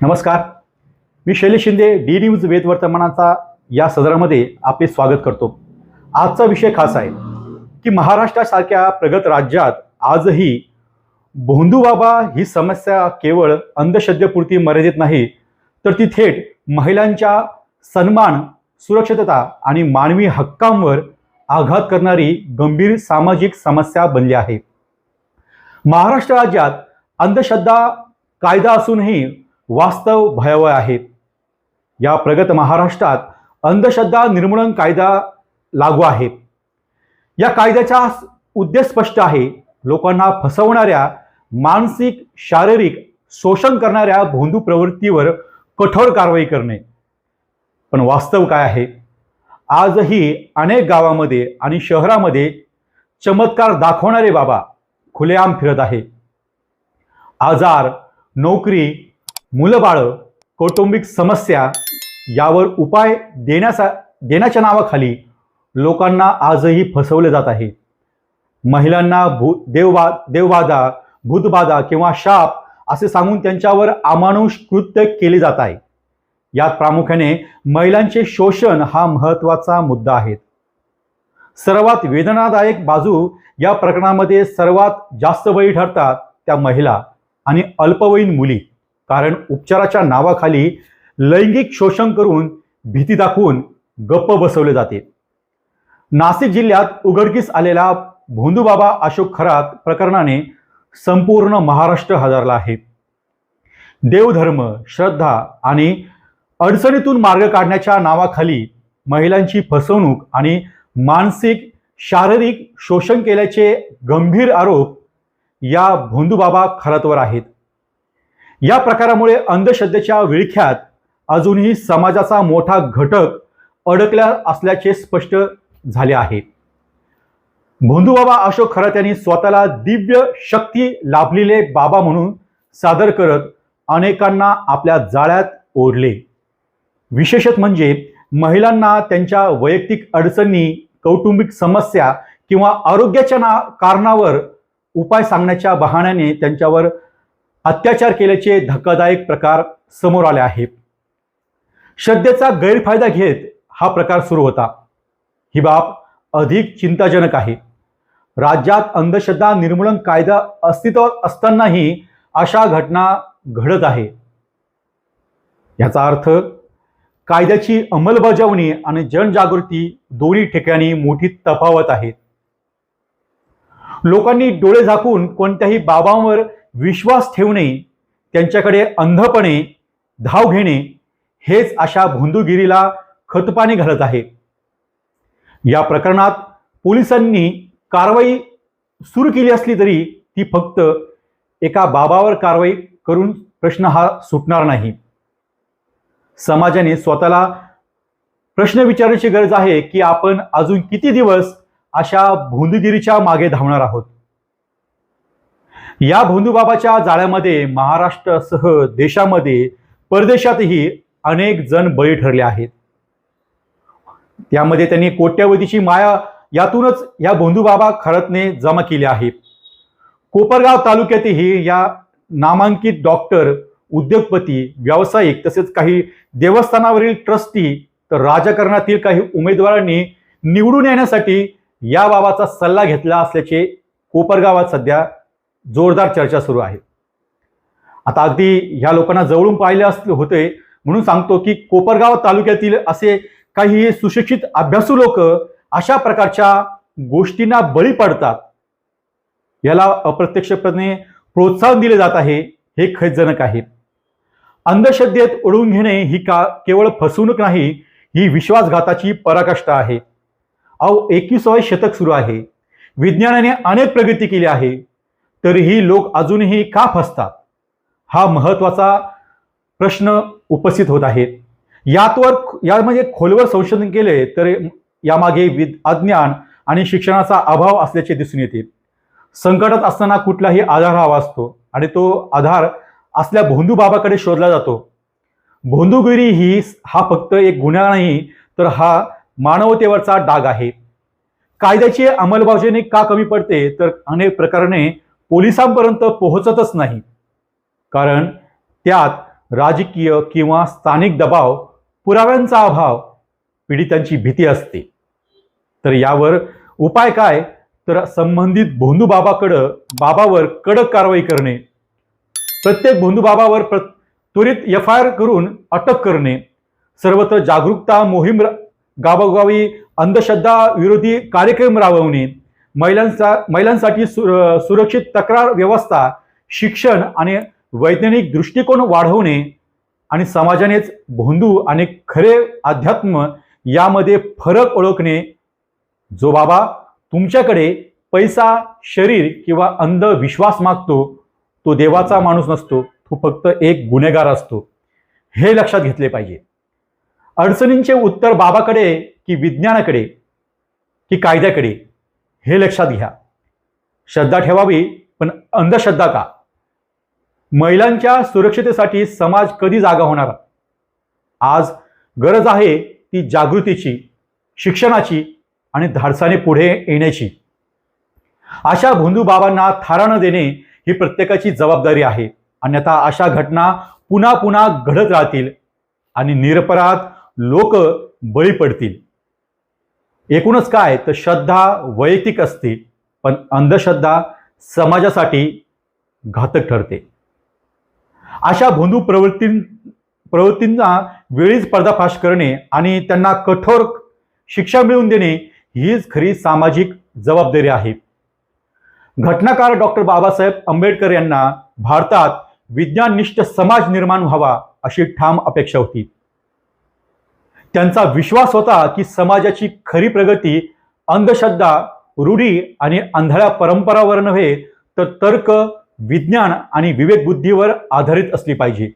नमस्कार. मी Shailesh Shinde, D news वेद वर्तमानाचा या सदरामध्ये आपले स्वागत करतो. आजचा विषय खास आहे की महाराष्ट्रासारख्या प्रगत राज्यात आजही भोंदूबाबा ही समस्या केवळ अंधश्रद्धेपुरती मर्यादित नाही, तर ती थेट महिलांच्या सन्मान, सुरक्षितता आणि मानवी हक्कांवर आघात करणारी गंभीर सामाजिक समस्या बनली आहे. महाराष्ट्र राज्यात अंधश्रद्धा कायदा असूनही वास्तव भयावह आहे. या प्रगत महाराष्ट्रात अंधश्रद्धा निर्मूलन कायदा लागू आहे. या कायद्याचा उद्देश स्पष्ट आहे: लोकांना फसवणाऱ्या, मानसिक शारीरिक शोषण करणाऱ्या भोंदू प्रवृत्तीवर कठोर कारवाई करणे. पण वास्तव काय आहे? आजही अनेक गावामध्ये आणि शहरामध्ये चमत्कार दाखवणारे बाबा खुलेआम फिरत आहे. आजार, नोकरी, मुलंबाळं, कौटुंबिक समस्या यावर उपाय देण्याच्या नावाखाली लोकांना आजही फसवले जात आहे. महिलांना देवबाधा, भूतबाधा किंवा शाप असे सांगून त्यांच्यावर अमानुष कृत्य केले जात आहे. यात प्रामुख्याने महिलांचे शोषण हा महत्त्वाचा मुद्दा आहे. सर्वात वेदनादायक बाजू या प्रकरणामध्ये सर्वात जास्त बळी ठरतात त्या महिला आणि अल्पवयीन मुली. कारण उपचाराच्या नावाखाली लैंगिक शोषण करून, भीती दाखवून गप्प बसवले जाते. नाशिक जिल्ह्यात उघडकीस आलेल्या भोंदूबाबा अशोक खरात प्रकरणाने संपूर्ण महाराष्ट्र हादरला आहे. देवधर्म, श्रद्धा आणि अडचणीतून मार्ग काढण्याच्या नावाखाली महिलांची फसवणूक आणि मानसिक शारीरिक शोषण केल्याचे गंभीर आरोप या भोंदूबाबा खरातवर आहेत. या प्रकारामुळे अंधश्रद्धेच्या विळख्यात अजूनही समाजाचा मोठा घटक अडकला असल्याचे स्पष्ट झाले आहे. भोंदूबाबा अशोक खरात यांनी स्वतःला दिव्य शक्ती लाभलेले बाबा म्हणून सादर करत अनेकांना आपल्या जाळ्यात ओढले. विशेषत म्हणजे महिलांना त्यांच्या वैयक्तिक अडचणी, कौटुंबिक समस्या किंवा आरोग्याच्या कारणावर उपाय सांगण्याच्या बहाण्याने त्यांच्यावर अत्याचार केल्याचे धक्कादायक प्रकार समोर आले आहेत. श्रद्धेचा गैरफायदा घेत हा प्रकार सुरू होता. ही बाब अधिक चिंताजनक आहे. राज्यात अंधश्रद्धा निर्मूलन कायदा अस्तित्वात असतानाही अशा घटना घडत आहे. याचा अर्थ कायद्याची अंमलबजावणी आणि जनजागृती दोन्ही ठिकाणी मोठी तफावत आहे. लोकांनी डोळे झाकून कोणत्याही बाबांवर विश्वास ठेवणे, त्यांच्याकडे अंधपणे धाव घेणे हेच अशा भोंदूगिरीला खतपाणी घालत आहे. या प्रकरणात पोलिसांनी कारवाई सुरू केली असली तरी ती फक्त एका बाबावर कारवाई करून प्रश्न हा सुटणार नाही. समाजाने स्वतःला प्रश्न विचारण्याची गरज आहे की आपण अजून किती दिवस अशा भोंदूगिरीच्या मागे धावणार आहोत. या भोंदूबाबाच्या जाळ्यामध्ये महाराष्ट्रासह देशामध्ये, परदेशातही अनेक जण बळी ठरले आहेत. त्यामध्ये त्यांनी कोट्यवधीची माया यातूनच या भोंदूबाबा खरातने जमा केली आहे. कोपरगाव तालुक्यातही या नामांकित डॉक्टर, उद्योगपती, व्यावसायिक तसेच काही देवस्थानावरील ट्रस्टी तर राजकारणातील काही उमेदवारांनी निवडून येण्यासाठी या बाबाचा सल्ला घेतला असल्याचे कोपरगावात सध्या जोरदार चर्चा सुरू आहे. आता अगदी ह्या लोकांना जवळून पाहिले होते म्हणून सांगतो की कोपरगाव तालुक्यातील असे काही सुशिक्षित अभ्यासू लोक अशा प्रकारच्या गोष्टींना बळी पडतात. याला अप्रत्यक्षपणे प्रोत्साहन दिले जात आहे, हे खेदजनक आहे. अंधश्रद्धेत ओढून घेणे ही केवळ फसवणूक नाही, ही विश्वासघाताची पराकाष्ठा आहे. 21वे शतक सुरू आहे. विज्ञानाने अनेक प्रगती केली आहे, तरीही लोक अजूनही का फसतात हा महत्त्वाचा प्रश्न उपस्थित होत आहे. यामध्ये खोलवर संशोधन केले तर यामागे अज्ञान आणि शिक्षणाचा अभाव असल्याचे दिसून येते. संकटात असताना कुठलाही आधार हवा असतो आणि तो आधार असल्या भोंदूबाबाकडे शोधला जातो. भोंदूगिरी हा फक्त एक गुन्हा नाही, तर हा मानवतेवरचा डाग आहे. कायद्याची अंमलबजावणी का कमी पडते तर अनेक प्रकरणे पोलिसांपर्यंत पोहोचतच नाही, कारण त्यात राजकीय किंवा स्थानिक दबाव, पुराव्यांचा अभाव, पीडितांची भीती असते. तर यावर उपाय काय? तर संबंधित भोंदू बाबावर कडक कारवाई करणे, प्रत्येक भोंदू बाबावर त्वरित FIR करून अटक करणे, सर्वत्र जागरूकता मोहीम गावोगावी अंधश्रद्धा विरोधी कार्यक्रम राबवणे, महिलांसाठी सुरक्षित तक्रार व्यवस्था, शिक्षण आणि वैज्ञानिक दृष्टिकोन वाढवणे आणि समाजानेच भोंदू आणि खरे अध्यात्म यामध्ये फरक ओळखणे. जो बाबा तुमच्याकडे पैसा, शरीर किंवा अंधविश्वास मागतो तो देवाचा माणूस नसतो, तो फक्त एक गुन्हेगार असतो. हे लक्षात घेतले पाहिजे. अडचणींचे उत्तर बाबाकडे की विज्ञानाकडे की कायद्याकडे, हे लक्षात घ्या. श्रद्धा ठेवावी, पण अंधश्रद्धा का? महिलांच्या सुरक्षितेसाठी समाज कधी जागा होणार? आज गरज आहे ती जागृतीची, शिक्षणाची आणि धाडसाने पुढे येण्याची. अशा भोंदू बाबांना थारा न देणे ही प्रत्येकाची जबाबदारी आहे. अन्यथा अशा घटना पुन्हा पुन्हा घडत राहतील आणि निरपराध लोक बळी पडतील. एकूणच काय तर श्रद्धा वैयक्तिक असते, पण अंधश्रद्धा समाजासाठी घातक ठरते. अशा भोंदू प्रवृत्तींना वेळीच पर्दाफाश करणे आणि त्यांना कठोर शिक्षा मिळवून देणे हीच खरी सामाजिक जबाबदारी आहे. घटनाकार डॉक्टर बाबासाहेब आंबेडकर यांना भारतात विज्ञाननिष्ठ समाज निर्माण व्हावा अशी ठाम अपेक्षा होती. त्यांचा विश्वास होता की समाजाची खरी प्रगती अंधश्रद्धा, रूढी आणि आंधळ्या परंपरावर नव्हे तर तर्क, विज्ञान आणि विवेकबुद्धीवर आधारित असली पाहिजे.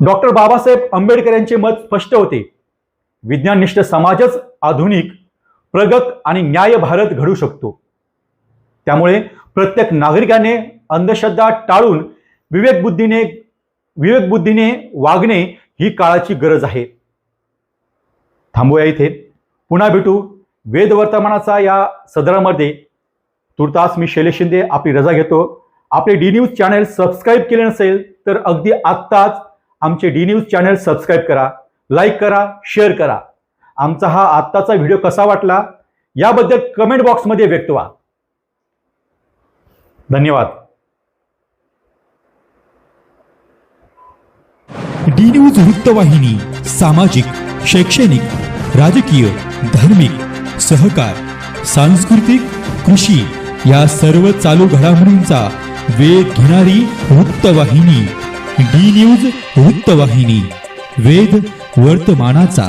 डॉक्टर बाबासाहेब आंबेडकर यांचे मत स्पष्ट होते. विज्ञाननिष्ठ समाजच आधुनिक, प्रगत आणि न्याय भारत घडू शकतो. त्यामुळे प्रत्येक नागरिकाने अंधश्रद्धा टाळून विवेकबुद्धीने वागणे ही काळाची गरज आहे. थांबूया इथे. पुन्हा भेटू वेद वर्तमानाचा या सदरामध्ये. तुर्तास मी शैलेश शिंदे आपली रजा घेतो. आपले DNews चॅनल सबस्क्राईब केले नसेल तर अगदी आत्ताच आमचे DNews चॅनल सबस्क्राईब करा, लाईक करा, शेअर करा. आमचा हा आत्ताचा व्हिडिओ कसा वाटला याबद्दल कमेंट बॉक्समध्ये व्यक्त व्हा. धन्यवाद. DNews वृत्तवाहिनी सामाजिक, शैक्षणिक, राजकीय, धार्मिक, सहकार, सांस्कृतिक, कृषी या सर्व चालू घडामोडींचा वेध घेणारी वृत्तवाहिनी. DNews वृत्तवाहिनी, वेध वर्तमानाचा.